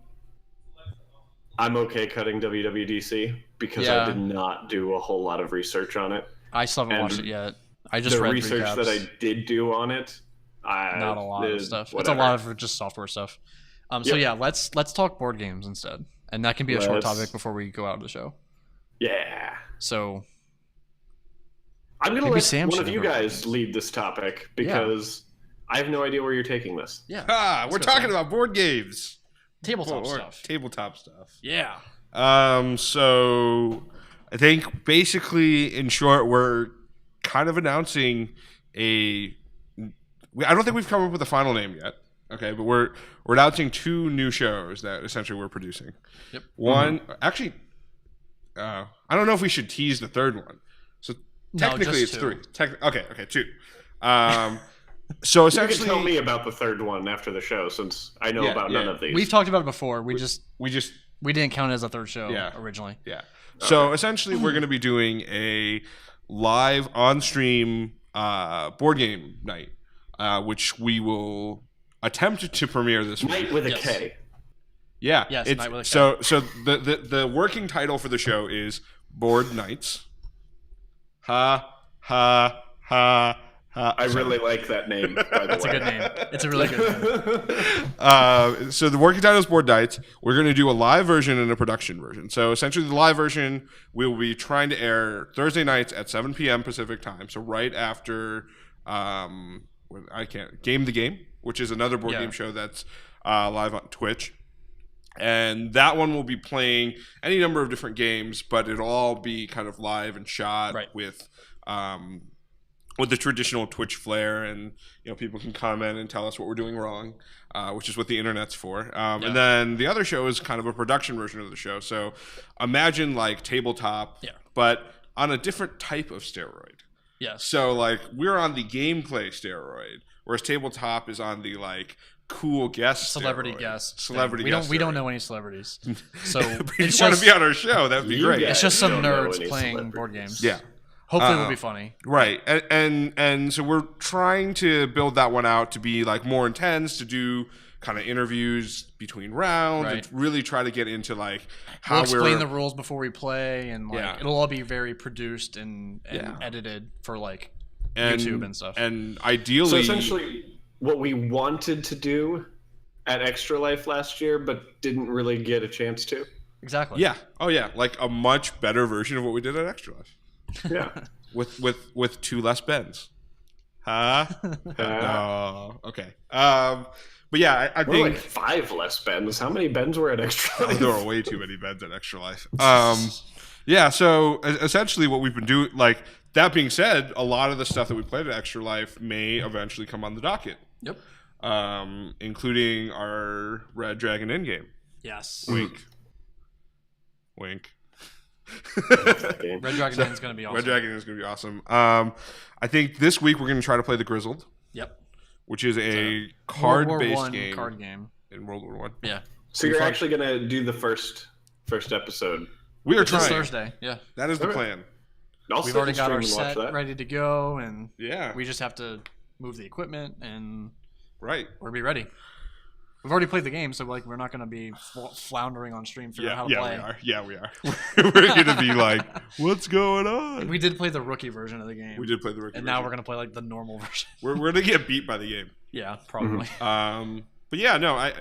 okay cutting WWDC because I did not do a whole lot of research on it. I still haven't watched it yet. I just read research recaps. that I did do on it. Not a lot of stuff. Whatever. It's a lot of just software stuff. So yeah, let's talk board games instead, and that can be a short topic before we go out of the show. Yeah. So I'm gonna let one of you guys lead this topic because I have no idea where you're taking this. Yeah. We're talking about board games. Tabletop stuff. Tabletop stuff. Yeah. So I think basically, in short, we're kind of announcing I don't think we've come up with a final name yet. Okay, but we're announcing 2 new shows that essentially we're producing. Yep. One, actually, I don't know if we should tease the third one. So technically, it's 3. Okay, 2. So essentially, you can tell me about the third one after the show, since I know about none of these. We've talked about it before. We didn't count it as a third show originally. Yeah. Okay. So essentially, we're going to be doing a live on-stream board game night, which we will attempt to premiere this week. Night with a K. Yeah. Yes, Night with a K. So the working title for the show is Board Nights. Ha ha ha. I really like that name, by the way. That's a good name. It's a really good name. So the working title is Board Nights. We're going to do a live version and a production version. So essentially the live version we will be trying to air Thursday nights at 7 p.m. Pacific time. So right after Game the Game, which is another board game show that's live on Twitch. And that one will be playing any number of different games, but it'll all be kind of live and shot with the traditional Twitch flair, and people can comment and tell us what we're doing wrong, which is what the internet's for. And then the other show is kind of a production version of the show. So imagine like tabletop, but on a different type of steroid. Yes. So like we're on the gameplay steroid, whereas tabletop is on the like cool guest celebrity steroid. Guest. We don't know any celebrities. So if you want to be on our show, that'd be great. It's just some nerds playing board games. Yeah. Hopefully it'll be funny. Right. And so we're trying to build that one out to be like more intense, to do kind of interviews between rounds, and really try to get into like how we'll explain the rules before we play, and like it'll all be very produced and edited for like YouTube and stuff. And ideally, so essentially what we wanted to do at Extra Life last year but didn't really get a chance to. Exactly. Yeah. Oh yeah, like a much better version of what we did at Extra Life. Yeah. with 2 less bends. Huh? No. Okay. But yeah, I think like 5 less bends. How many bends were at Extra Life? There are way too many bends at Extra Life. Yeah. So essentially, what we've been doing, like that being said, a lot of the stuff that we played at Extra Life may eventually come on the docket. Yep. Including our Red Dragon Inn game. Yes. Wink. Wink. Red Dragon Inn is going to be awesome. Red Dragon Inn is going to be awesome. I think this week we're going to try to play The Grizzled. Yep. Which is a card-based game. Card game in World War I. Yeah. So you're actually going to do the first episode. We are trying. This Thursday. Yeah. That is the plan. We've already got our set ready to go, and we just have to move the equipment, and we'll be ready. We've already played the game, so like we're not going to be floundering on stream figuring out how to play. We are. We're going to be like, what's going on? We did play the rookie version of the game. We did play the rookie and version. now we're going to play like the normal version. We're going to get beat by the game. Yeah, probably. But yeah, no,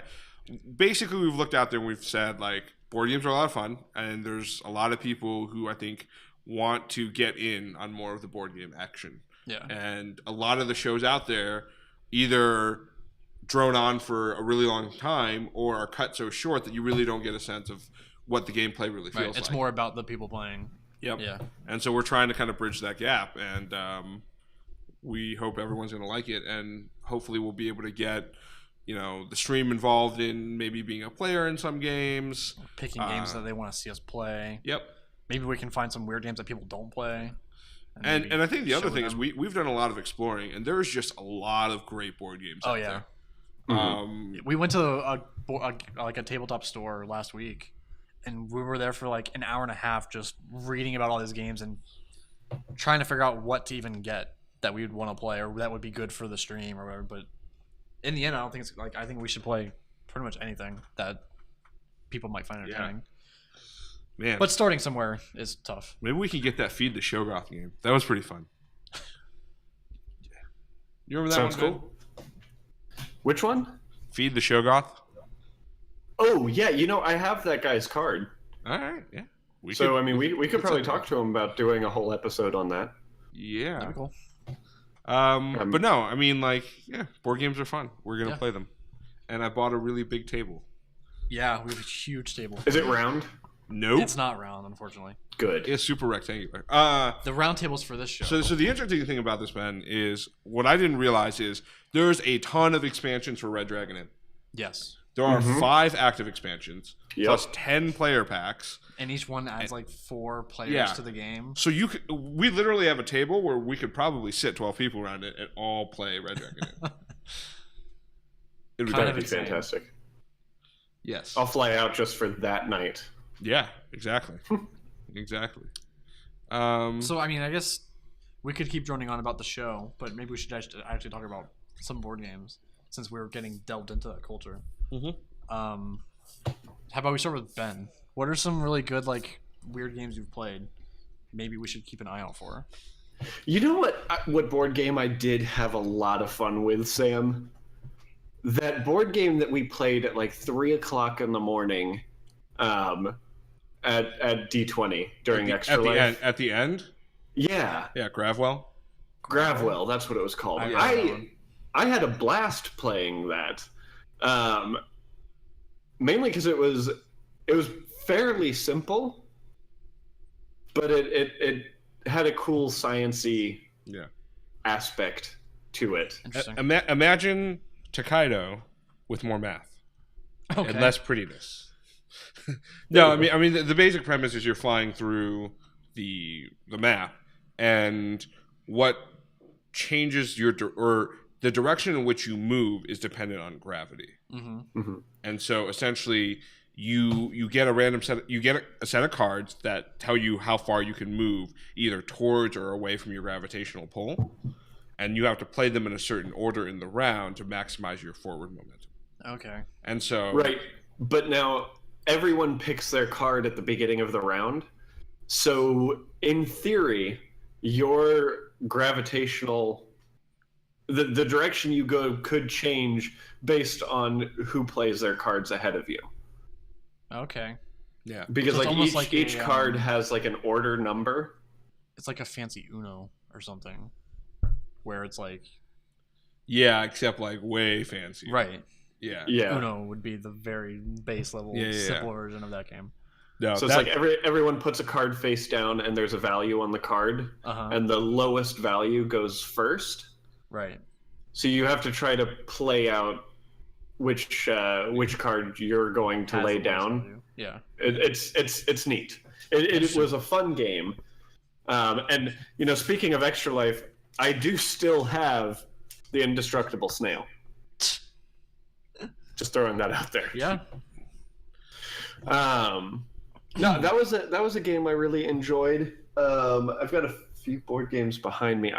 basically we've looked out there and we've said like board games are a lot of fun, and there's a lot of people who I think want to get in on more of the board game action. Yeah. And a lot of the shows out there either drone on for a really long time or are cut so short that you really don't get a sense of what the gameplay really feels like. It's more about the people playing. Yep. Yeah. And so we're trying to kind of bridge that gap, and we hope everyone's going to like it, and hopefully we'll be able to get, the stream involved in maybe being a player in some games. Picking games that they want to see us play. Yep. Maybe we can find some weird games that people don't play. And I think the other thing is we've done a lot of exploring, and there's just a lot of great board games out there. We went to a tabletop store last week, and we were there for like an hour and a half just reading about all these games and trying to figure out what to even get that we would want to play or that would be good for the stream or whatever. But in the end, I don't think it's like, I think we should play pretty much anything that people might find entertaining. Man, but starting somewhere is tough. Maybe we can get that Feed the Shoggoth game. That was pretty fun. You remember that Sounds one? cool. Which one? Feed the Shoggoth. Oh yeah, I have that guy's card. All right, yeah. We could probably talk to him about doing a whole episode on that. Yeah. That'd be cool. But no, I mean, board games are fun. We're gonna play them, and I bought a really big table. Yeah, we have a huge table. Is it round? Nope. It's not round, unfortunately. Good. It's super rectangular. The round table's for this show. So the interesting thing about this, Ben, is what I didn't realize is there's a ton of expansions for Red Dragon Inn. Yes. There are 5 active expansions, plus 10 player packs. And each one adds 4 players to the game. So we literally have a table where we could probably sit 12 people around it and all play Red Dragon Inn. That'd be fantastic. Yes. I'll fly out just for that night. Yeah, exactly. Exactly. So, I mean, I guess we could keep droning on about the show, but maybe we should actually talk about some board games since we're getting delved into that culture. Mm-hmm. How about we start with Ben? What are some really good, weird games you've played? Maybe we should keep an eye out for. You know what board game I did have a lot of fun with, Sam? That board game that we played at 3 o'clock in the morning at D20 during Extra Life. At the end? Yeah. Yeah, Gravwell? Gravwell, that's what it was called. I had a blast playing that. Mainly because it was fairly simple, but it had a cool science-y aspect to it. Interesting. Imagine Takedo with more math and less prettiness. No, I mean the basic premise is you're flying through the map, and what changes the direction in which you move is dependent on gravity. Mm-hmm. Mm-hmm. And so essentially you get a set of cards that tell you how far you can move either towards or away from your gravitational pull, and you have to play them in a certain order in the round to maximize your forward momentum. Okay. And so right, but now everyone picks their card at the beginning of the round. So in theory, your gravitational the direction you go could change based on who plays their cards ahead of you. Okay. Yeah. Because so each card has an order number. It's like a fancy Uno or something, where it's yeah, except way fancy. Right. Yeah. Uno would be the very base level, simple version of that game. No, so it's everyone puts a card face down, and there's a value on the card, and the lowest value goes first. Right. So you have to try to play out which card you're going to lay down. Yeah. It's neat. It was a fun game. And speaking of Extra Life, I do still have the indestructible snail. Just throwing that out there. Yeah. No, that was a game I really enjoyed. I've got a few board games behind me.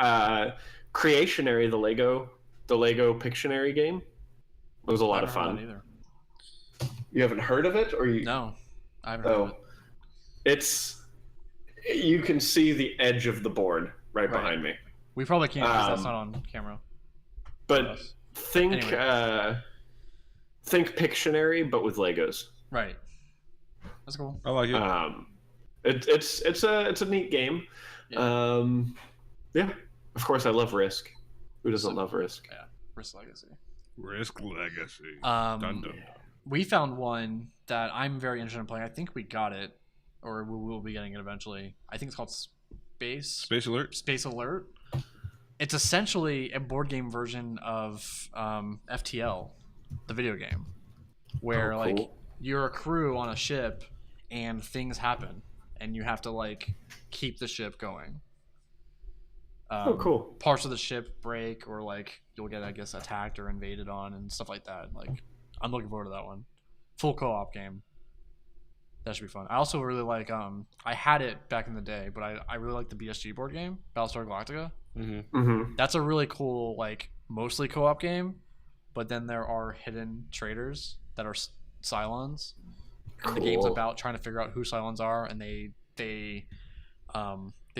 Creationary, the Lego Pictionary game. It was a lot of fun. You haven't heard of it, or you? No, I haven't heard of it. You can see the edge of the board right behind me. We probably can't because that's not on camera. But think Pictionary, but with Legos. Right. That's cool. I like it. It's a neat game. Yeah. Of course, I love Risk. Who doesn't love Risk? Yeah. Risk Legacy. Risk Legacy. Dun, dun, dun. We found one that I'm very interested in playing. I think we got it, or we will be getting it eventually. I think it's called Space Alert. It's essentially a board game version of FTL, the video game, where cool. like you're a crew on a ship and things happen and you have to like keep the ship going. Cool. Parts of the ship break, or like you'll get, I guess, attacked or invaded on and stuff like that. Like, I'm looking forward to that one. Full co-op game. That should be fun. I also really like I had it back in the day, but I really like the BSG board game, Battlestar Galactica. That's a really cool, like, mostly co-op game, but then there are hidden traitors that are Cylons. And the game's about trying to figure out who Cylons are, and they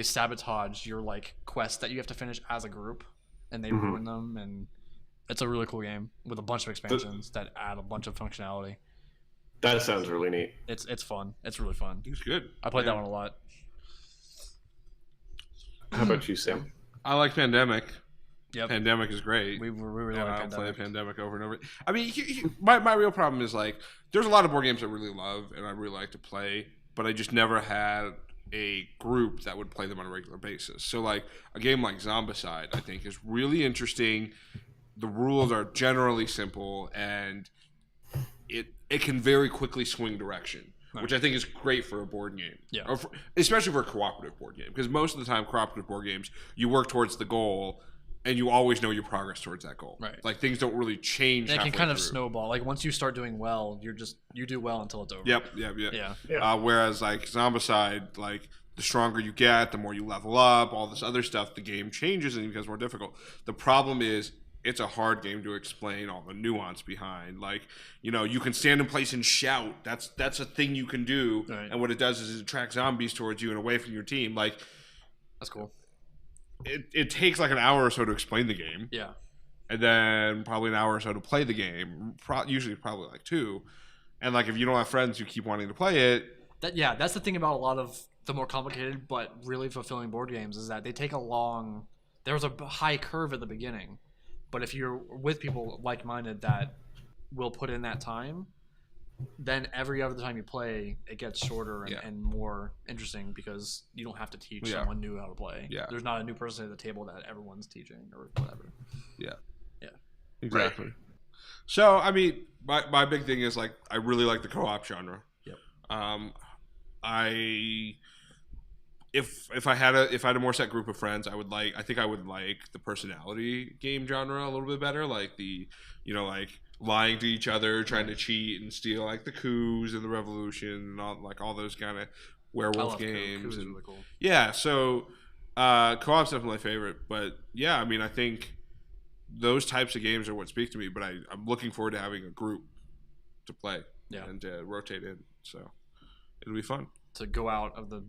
sabotage your like quest that you have to finish as a group, and they ruin them. And it's a really cool game with a bunch of expansions that add a bunch of functionality. That sounds really neat. It's fun. It's really fun. It's good. I played that one a lot. How about you, Sam? I like Pandemic. Yep. Pandemic is great. We really like I'll play Pandemic. Pandemic over and over. I mean, my real problem is like there's a lot of board games I really love and I really like to play, but I just never had a group that would play them on a regular basis. So like a game like Zombicide, I think, is really interesting. The rules are generally simple, and it can very quickly swing direction, which I think is great for a board game. Yeah. Or especially for a cooperative board game, because most of the time cooperative board games, you work towards the goal and you always know your progress towards that goal. Right. Like things don't really change. They can kind of through. snowball. Like once you start doing well, you do well until it's over. Yep. Yeah. Whereas like Zombicide, like the stronger you get, the more you level up, all this other stuff, the game changes and it becomes more difficult. The problem is it's a hard game to explain all the nuance behind. Like, you know, you can stand in place and shout. That's a thing you can do. Right. And what it does is it attracts zombies towards you and away from your team. Like, That's cool. It takes like an hour or so to explain the game. Yeah. And then probably an hour or so to play the game. Usually probably like 2. And like if you don't have friends who keep wanting to play it. That's the thing about a lot of the more complicated but really fulfilling board games is that they take there's a high curve at the beginning. But if you're with people like-minded that will put in that time, then every other time you play, it gets shorter and more interesting because you don't have to teach someone new how to play. Yeah. There's not a new person at the table that everyone's teaching or whatever. Yeah. Yeah. Exactly. Right. So, I mean, my big thing is, like, I really like the co-op genre. Yep. If I had a more set group of friends, I think I would like the personality game genre a little bit better, like the, you know, like lying to each other, trying to cheat and steal, like the coups and the revolution and all those kind of werewolf games. Coups and really cool. Yeah, so co-op's definitely my favorite, but yeah, I mean, I think those types of games are what speak to me, but I'm looking forward to having a group to play and to rotate in, so it'll be fun to go out of the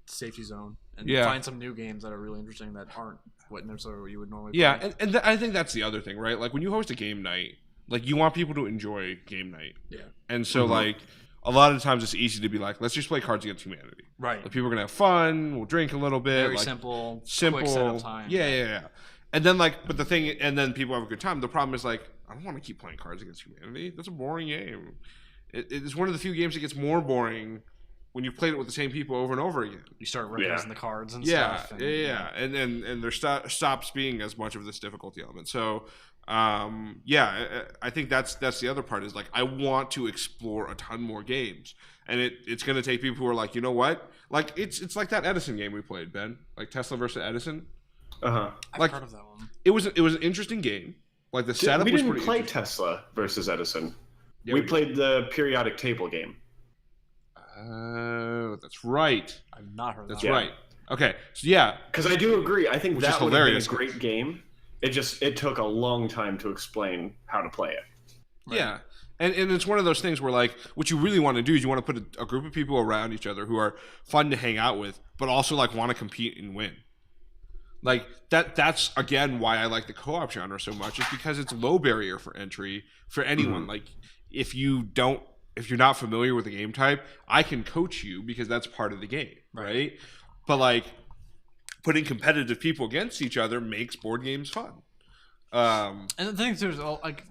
safety zone and find some new games that are really interesting that aren't what necessarily you would normally play. And I think that's the other thing, right? Like when you host a game night, like you want people to enjoy game night. Yeah. And so like a lot of times it's easy to be like, let's just play Cards Against Humanity. Right. Like people are gonna have fun, we'll drink a little bit. Very like, simple, quick set of time. Yeah. And then and then people have a good time. The problem is like, I don't want to keep playing Cards Against Humanity. That's a boring game. It's one of the few games that gets more boring when you've played it with the same people over and over again. You start replacing the cards and stuff. And there stops being as much of this difficulty element. So, I think that's the other part is like I want to explore a ton more games, and it's going to take people who are like, you know what, like it's like that Edison game we played, Ben, like Tesla versus Edison. I've heard of that one. It was an interesting game. Like the setup. We was didn't pretty play Tesla versus Edison. Yeah, we played the periodic table game. That's right. I've not heard That's that. right. Okay, so yeah. Because I do agree. I think that would have been a hilarious. great game. It took a long time to explain how to play it. Right. Yeah. And it's one of those things where, like, what you really want to do is you want to put a group of people around each other who are fun to hang out with, but also, like, want to compete and win. Like, that's, again, why I like the co-op genre so much, is because it's low barrier for entry for anyone. Like, if you're not familiar with the game type, I can coach you because that's part of the game, right? But, like, putting competitive people against each other makes board games fun. And the thing is, like,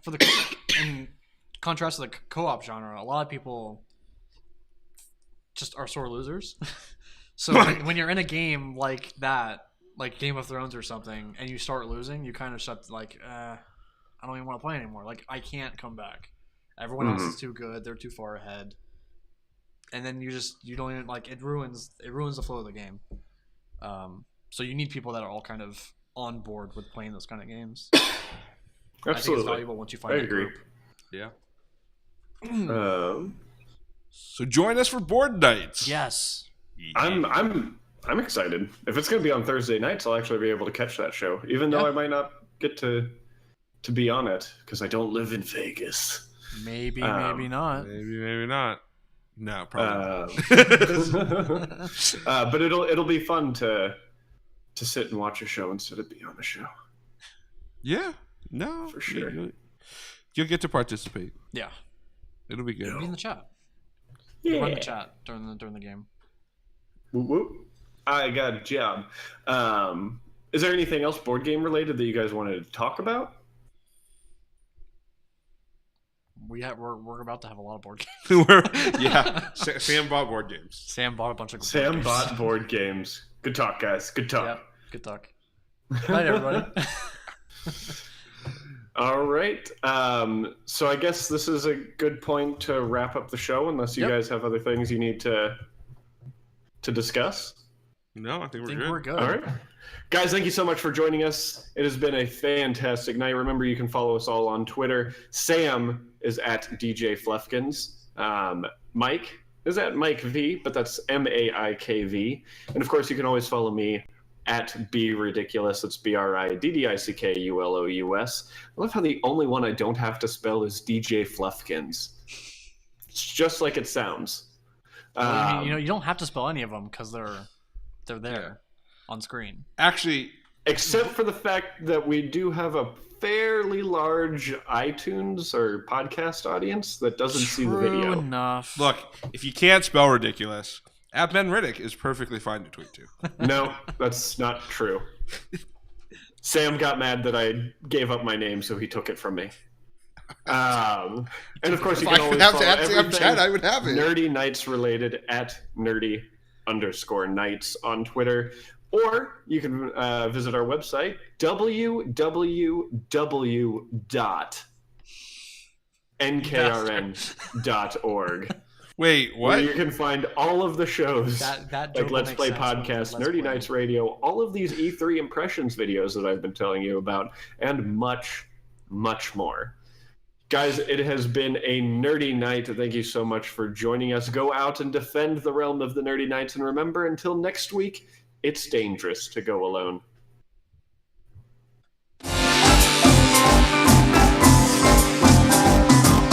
in contrast to the co-op genre, a lot of people just are sore losers. So when you're in a game like that, like Game of Thrones or something, and you start losing, you kind of shut, like, I don't even want to play anymore. Like, I can't come back. Everyone else is too good. They're too far ahead. And then you don't even, like, it ruins the flow of the game. So you need people that are all kind of on board with playing those kind of games. Absolutely. I think it's valuable once you find that group. Yeah. So join us for board nights. Yes. I'm excited. If it's going to be on Thursday nights, I'll actually be able to catch that show, even though I might not get to be on it because I don't live in Vegas. Maybe not. Maybe not. No, probably. But it'll be fun to sit and watch a show instead of be on a show. Yeah. No, for sure. You'll get to participate. Yeah. It'll be good. Be in the chat. Yeah. Run the chat during the game. Whoop, whoop. I got a job. Is there anything else board game related that you guys wanted to talk about? We're about to have a lot of board games. Sam bought board games. Sam bought a bunch of board Sam games. bought board games. Good talk, guys. Good talk. Yep. Good talk. Good night, everybody. All right. So I guess this is a good point to wrap up the show, unless you guys have other things you need to discuss. No, I think we're good. All right. Guys, thank you so much for joining us. It has been a fantastic night. Remember, you can follow us all on Twitter. Sam is at DJ Flefkins. Mike is at Mike V, but that's MAIKV. And of course, you can always follow me at Be Ridiculous. It's BRIDDICKULOUS. I love how the only one I don't have to spell is DJ Flefkins. It's just like it sounds. Well, you don't have to spell any of them because they're there on screen. Actually, except for the fact that we do have a fairly large iTunes or podcast audience that doesn't see the video. True enough. Look, if you can't spell ridiculous, at Ben Riddick is perfectly fine to tweet to. No, that's not true. Sam got mad that I gave up my name, so he took it from me. And of course, you can always follow everything I would have it. Nerdy Nights related at nerdy_nights on Twitter. Or you can visit our website, www.nkrn.org. Wait, what? Where you can find all of the shows, that like Let's Play Podcast, Nerdy Nights Radio, all of these E3 impressions videos that I've been telling you about, and much, much more. Guys, it has been a nerdy night. Thank you so much for joining us. Go out and defend the realm of the Nerdy Nights, and remember, until next week, it's dangerous to go alone.